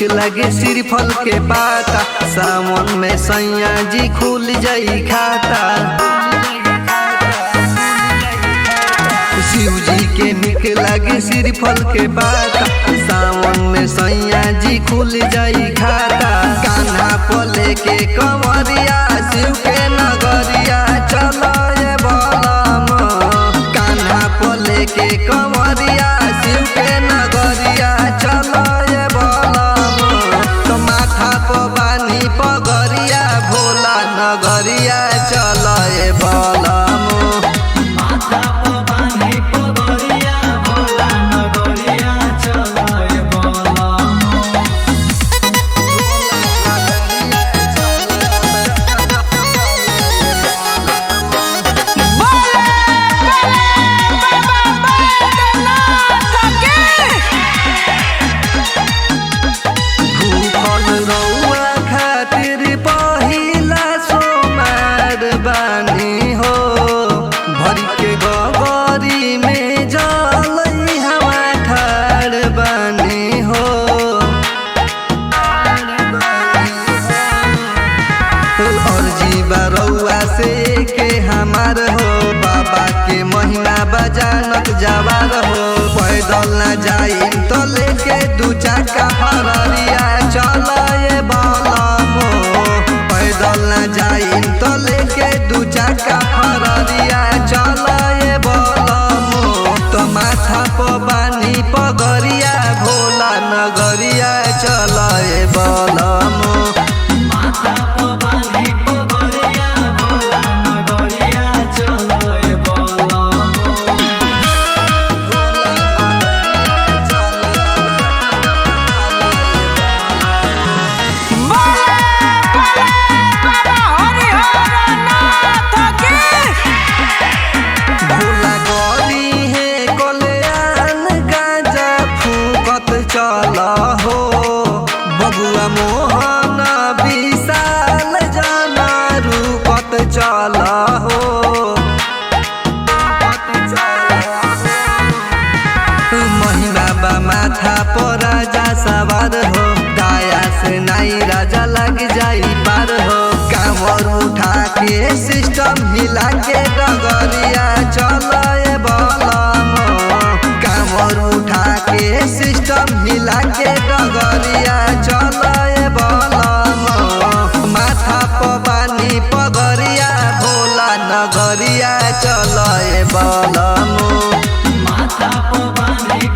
निक लगे श्रीफल के पाता। सावन में सैया जी खुल जाई खाता। शिव जी के निक लगे श्रीफल के पाता। सावन में सैया जी खुल जाई खाता। कान्हा पले के कंवरिया शिव के नगरिया चलो ये बलम। कान्हा पले के कंवरिया शिव के नगरिया चलो ये बलम। तो माथा पर बानी पगरिया भोला नगरिया चलो ये बलम। बानी हो भरी के गगरी में जलई हवा ठाड़ बानी हो। और जीवा रउआ से के हमार हो। बाबा के महिमा बजानक जवार हो। पैदल न जाई तो लेके दू चक्का हररिया चल ये बलम। पैदल न जाई तो लेके दू चक्का हररिया चल ये बलम। तो माथा पर बानी पगरिया भोला नगरिया चल ये बलम। चल हो बबुआ मोहन विशाल जाना रूपत चल हो। महिमा बा माथा पर राजा सवार हो। दाया से नाई राजा लग जाई पार हो। कांवर उठा के सिस्टम हिला के डगरिया चल ये बलम। कांवर उठा के सिस्टम हिला के डगरिया चल ये बलम। माथा पर बानी पगरिया भोला नगरिया चल ये बलम। माथा पर बानी